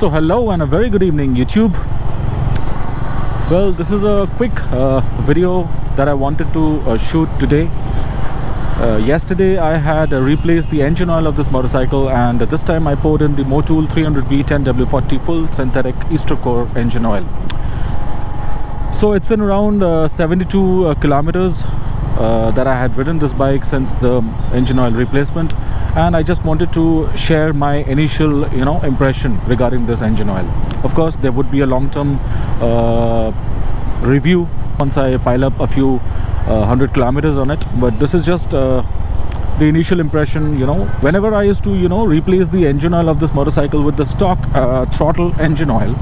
So hello and a very good evening YouTube. Well, this is a quick video that I wanted to shoot today. Yesterday I had replaced the engine oil of this motorcycle, and this time I poured in the Motul 300V 10W40 full synthetic Easter core engine oil. So it's been around 72 kilometers that I had ridden this bike since the engine oil replacement, and I just wanted to share my initial impression regarding this engine oil. Of course there would be a long-term review once I pile up a few 100 kilometers on it, but this is just the initial impression. Whenever I used to replace the engine oil of this motorcycle with the stock throttle engine oil,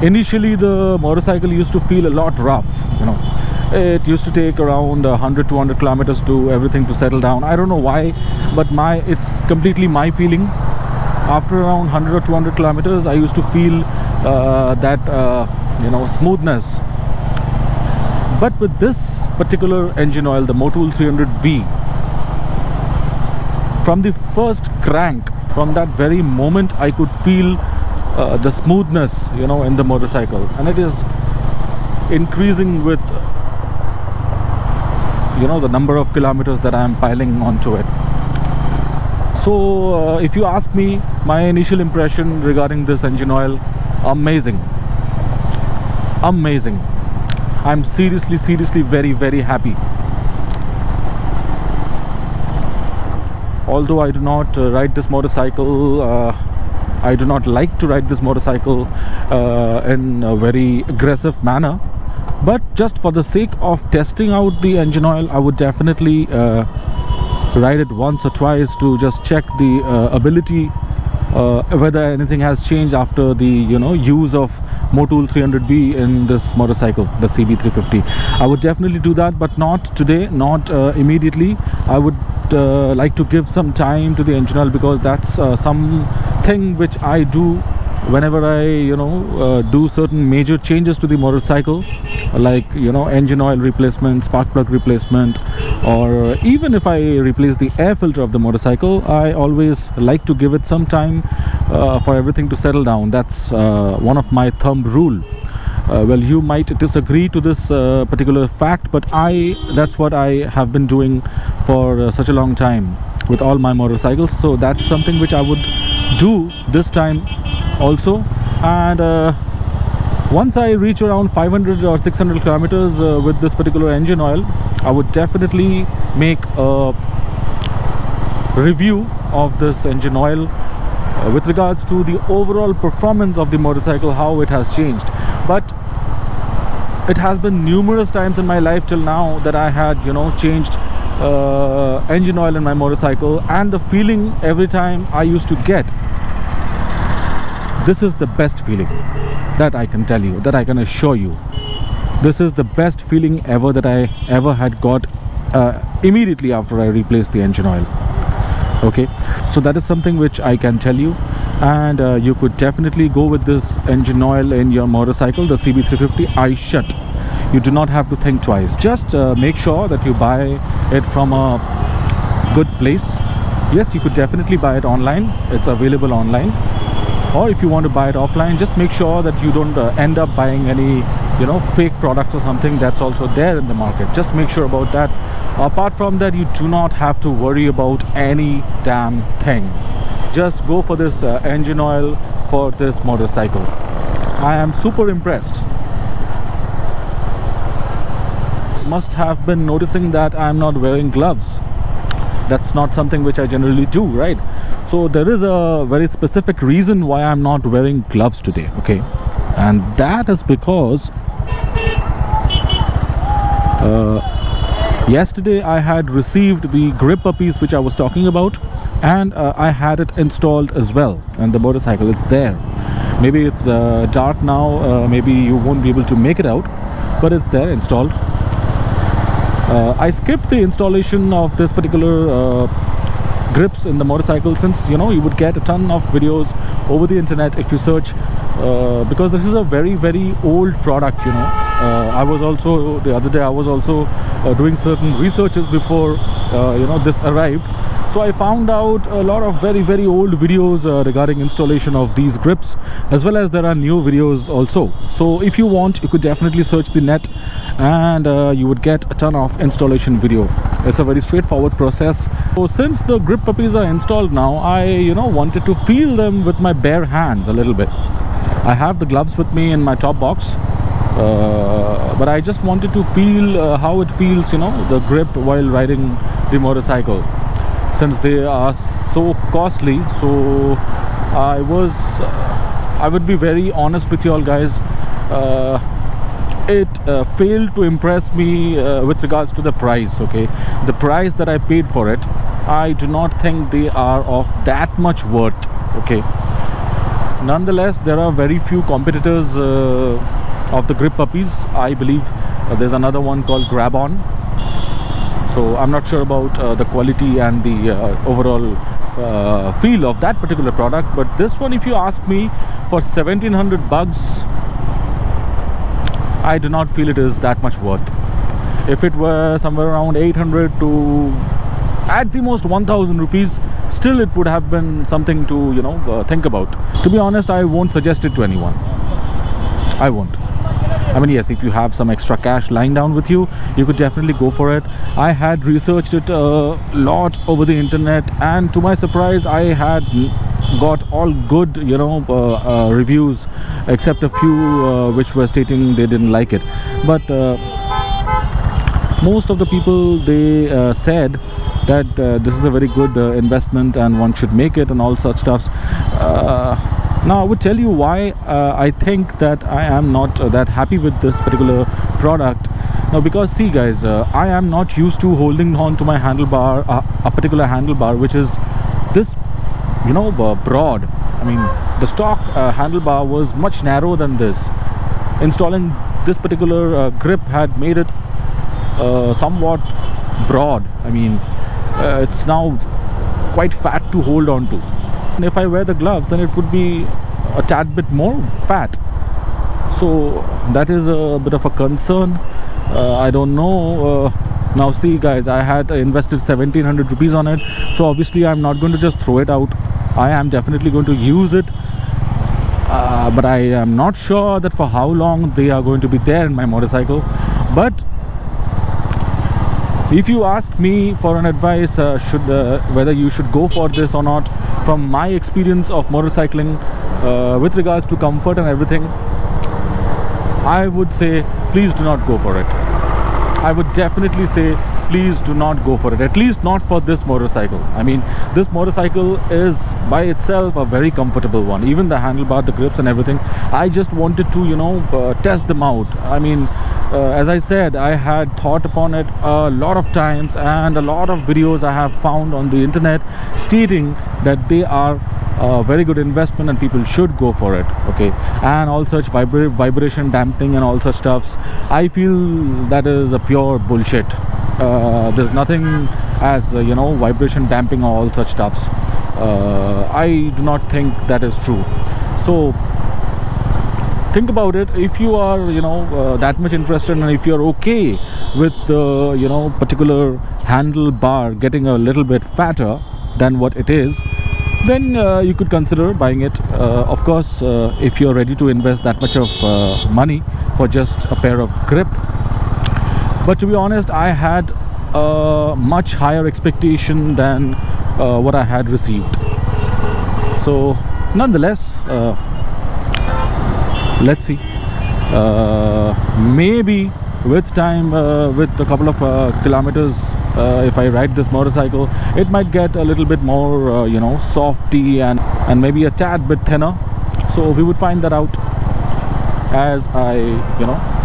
initially the motorcycle used to feel a lot rough. It used to take around 100-200 kilometers to everything to settle down. I don't know why, but it's completely my feeling. After around 100 or 200 kilometers I used to feel that smoothness. But with this particular engine oil, the Motul 300V, from the first crank, from that very moment I could feel the smoothness in the motorcycle, and it is increasing with the number of kilometers that I am piling onto it. So if you ask me, my initial impression regarding this engine oil, amazing. I'm seriously very happy. Although I do not ride this motorcycle, I do not like to ride this motorcycle in a very aggressive manner, but just for the sake of testing out the engine oil, I would definitely ride it once or twice to just check the ability, whether anything has changed after the use of Motul 300V in this motorcycle, the CB350. I would definitely do that, but not today, not immediately. I would like to give some time to the engine oil, because that's something which I do whenever I do certain major changes to the motorcycle, like engine oil replacement, spark plug replacement, or even if I replace the air filter of the motorcycle, I always like to give it some time for everything to settle down. That's one of my thumb rule. Well, you might disagree to this particular fact, but that's what I have been doing for such a long time with all my motorcycles. So that's something which I would do this time also. And once I reach around 500 or 600 kilometers with this particular engine oil, I would definitely make a review of this engine oil with regards to the overall performance of the motorcycle, how it has changed. But it has been numerous times in my life till now that I had changed engine oil in my motorcycle, and the feeling every time I used to get, this is the best feeling that I can tell you, that I can assure you. This is the best feeling ever that I ever had got immediately after I replaced the engine oil. Okay, so that is something which I can tell you, and you could definitely go with this engine oil in your motorcycle, the CB350 eyes shut. You do not have to think twice. Just make sure that you buy it from a good place. Yes, you could definitely buy it online. It's available online. Or if you want to buy it offline, just make sure that you don't end up buying any fake products or something that's also there in the market. Just make sure about that. Apart from that, you do not have to worry about any damn thing. Just go for this engine oil for this motorcycle. I am super impressed. Must have been noticing that I am not wearing gloves. That's not something which I generally do, right? So there is a very specific reason why I'm not wearing gloves today, okay? And that is because yesterday I had received the grip puppies which I was talking about, and I had it installed as well, and the motorcycle, it's there. Maybe it's dark now, maybe you won't be able to make it out, but it's there installed. I skipped the installation of this particular grips in the motorcycle, since you would get a ton of videos over the internet if you search, because this is a very old product. I was also, the other day I was also doing certain researches before this arrived. So So I found out a lot of very old videos regarding installation of these grips, as well as there are new videos also. So if you want, you could definitely search the net and you would get a ton of installation video. It's a very straightforward process. So since the grip puppies are installed now, I wanted to feel them with my bare hands a little bit. I have the gloves with me in my top box, but I just wanted to feel how it feels, the grip while riding the motorcycle, since they are so costly. So I would be very honest with you all guys, it failed to impress me with regards to the price. Okay, the price that I paid for it, I do not think they are of that much worth. Okay, nonetheless, there are very few competitors of the grip puppies. I believe there's another one called Grab On. So I'm not sure about the quality and the overall feel of that particular product, but this one, if you ask me, for 1700 bucks, I do not feel it is that much worth. If it were somewhere around 800 to at the most 1000 rupees, still it would have been something to think about. To be honest, I won't suggest it to anyone. I won't. I mean, yes, if you have some extra cash lying down with you, you could definitely go for it. I had researched it a lot over the internet, and to my surprise, I had got all good reviews, except a few which were stating they didn't like it. But most of the people, they said that this is a very good investment and one should make it and all such stuffs. Now I would tell you why I think that I am not that happy with this particular product. Now, because see guys, I am not used to holding on to my handlebar, a particular handlebar which is this broad. I mean, the stock handlebar was much narrower than this. Installing this particular grip had made it somewhat broad. I mean, it's now quite fat to hold on to. And if I wear the gloves, then it would be a tad bit more fat. So that is a bit of a concern. I don't know. Now see guys, I had invested 1700 rupees on it, so obviously I'm not going to just throw it out. I am definitely going to use it, but I am not sure that for how long they are going to be there in my motorcycle. But if you ask me for an advice, whether you should go for this or not, from my experience of motorcycling with regards to comfort and everything, I would say please do not go for it. I would definitely say please do not go for it, at least not for this motorcycle. I mean, this motorcycle is by itself a very comfortable one. Even the handlebar, the grips and everything, I just wanted to test them out. I mean, as I said, I had thought upon it a lot of times, and a lot of videos I have found on the internet stating that they are a very good investment and people should go for it. Okay, and all such vibration damping and all such stuffs, I feel that is a pure bullshit. There's nothing as vibration damping or all such stuffs. I do not think that is true. So think about it. If you are that much interested, and if you're okay with the particular handlebar getting a little bit fatter than what it is, then you could consider buying it. Of course, if you're ready to invest that much of money for just a pair of grip. But to be honest, I had a much higher expectation than what I had received. So nonetheless, let's see. Maybe with time, with a couple of kilometers, if I ride this motorcycle, it might get a little bit more softy and maybe a tad bit thinner. So we would find that out as I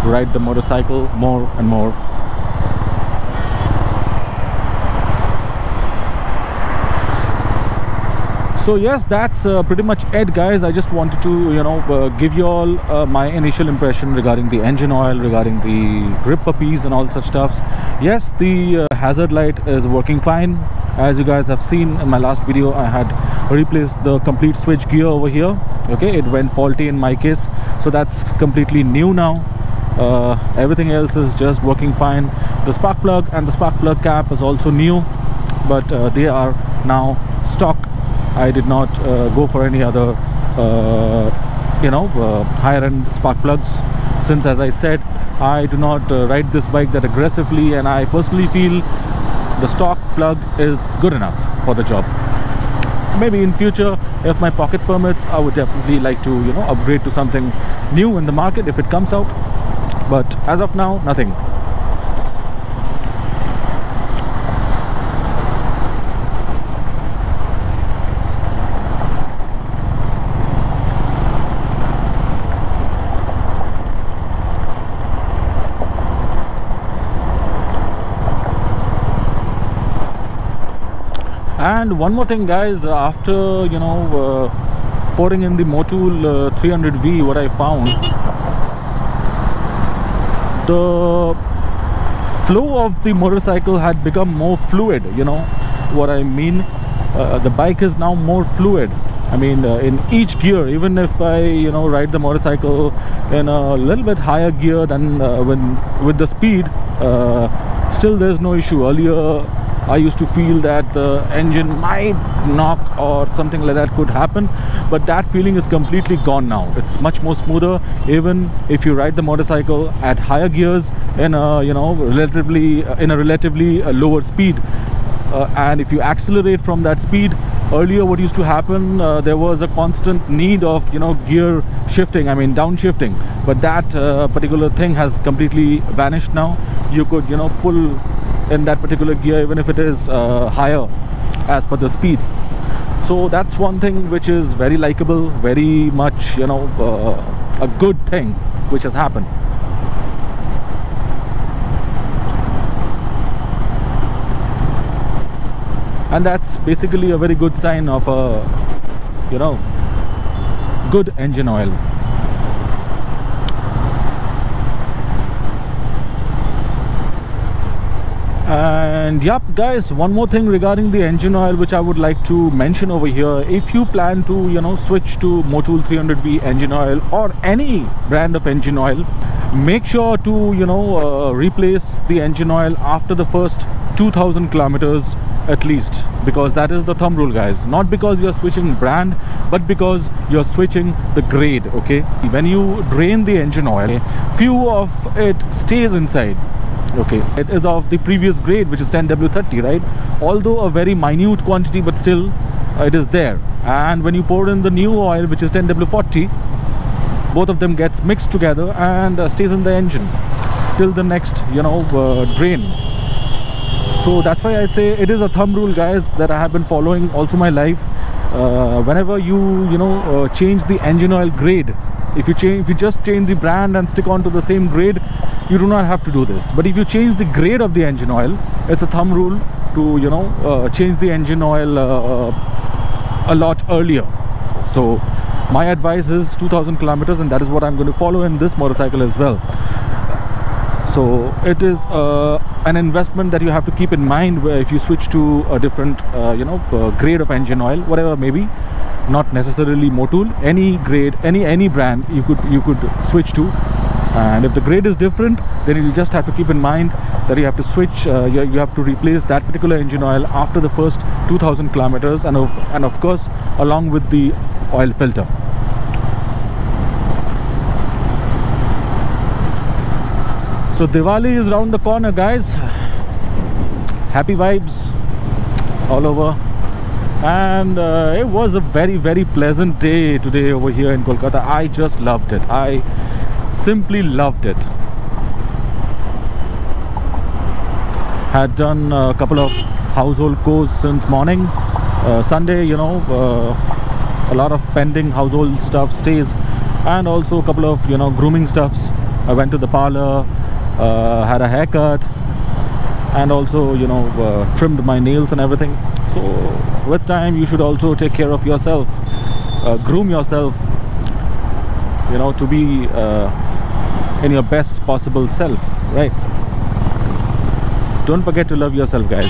ride the motorcycle more and more. So yes, that's pretty much it guys. I just wanted to give you all my initial impression regarding the engine oil, regarding the grip puppies and all such stuffs. Yes, the hazard light is working fine. As you guys have seen in my last video, I had replaced the complete switch gear over here. Okay, it went faulty in my case, so that's completely new now. Everything else is just working fine. The spark plug and the spark plug cap is also new, but they are now stock. I did not go for any other higher end spark plugs, since, as I said, I do not ride this bike that aggressively, and I personally feel the stock plug is good enough for the job. Maybe in future, if my pocket permits, I would definitely like to upgrade to something new in the market if it comes out, but as of now, nothing. And one more thing, guys, after pouring in the Motul 300V, what I found, the flow of the motorcycle had become more fluid. You know what I mean? The bike is now more fluid. I mean, in each gear, even if I ride the motorcycle in a little bit higher gear than with the speed, still there's no issue. Earlier I used to feel that the engine might knock or something like that could happen, but that feeling is completely gone now. It's much more smoother, even if you ride the motorcycle at higher gears in a relatively lower speed, and if you accelerate from that speed. Earlier what used to happen, there was a constant need of gear shifting, I mean downshifting, but that particular thing has completely vanished now. You could pull in that particular gear even if it is higher as per the speed. So that's one thing which is very likable, very much a good thing which has happened. And that's basically a very good sign of a good engine oil. And yep, guys, one more thing regarding the engine oil which I would like to mention over here. If you plan to switch to Motul 300V engine oil or any brand of engine oil, make sure to replace the engine oil after the first 2000 kilometers at least, because that is the thumb rule, guys. Not because you're switching brand, but because you're switching the grade. Okay, when you drain the engine oil, few of it stays inside. Okay, it is of the previous grade, which is 10W30, right? Although a very minute quantity, but still it is there. And when you pour in the new oil, which is 10W40, both of them gets mixed together and stays in the engine till the next drain. So that's why I say it is a thumb rule, guys, that I have been following all through my life. Whenever you change the engine oil grade, if you just change the brand and stick on to the same grade, you do not have to do this. But if you change the grade of the engine oil, it's a thumb rule to change the engine oil a lot earlier. So my advice is 2000 kilometers, and that is what I'm going to follow in this motorcycle as well. So it is an investment that you have to keep in mind where if you switch to a different grade of engine oil, whatever maybe, not necessarily Motul, any grade, any brand you could switch to. And if the grade is different, then you just have to keep in mind that you have to switch, you have to replace that particular engine oil after the first 2000 kilometers, and of course along with the oil filter. So Diwali is around the corner, guys. Happy vibes all over. And it was a very, very pleasant day today over here in Kolkata. I just loved it. I simply loved it. Had done a couple of household chores since morning. Sunday, a lot of pending household stuff stays, and also a couple of grooming stuffs. I went to the parlor, had a haircut, and also trimmed my nails and everything. So with time you should also take care of yourself, groom yourself, to be in your best possible self, right? Don't forget to love yourself, guys.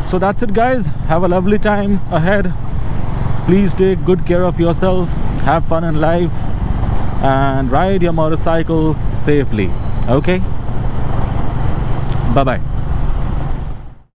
So that's it, guys. Have a lovely time ahead. Please take good care of yourself, have fun in life, and ride your motorcycle safely. Okay, bye bye.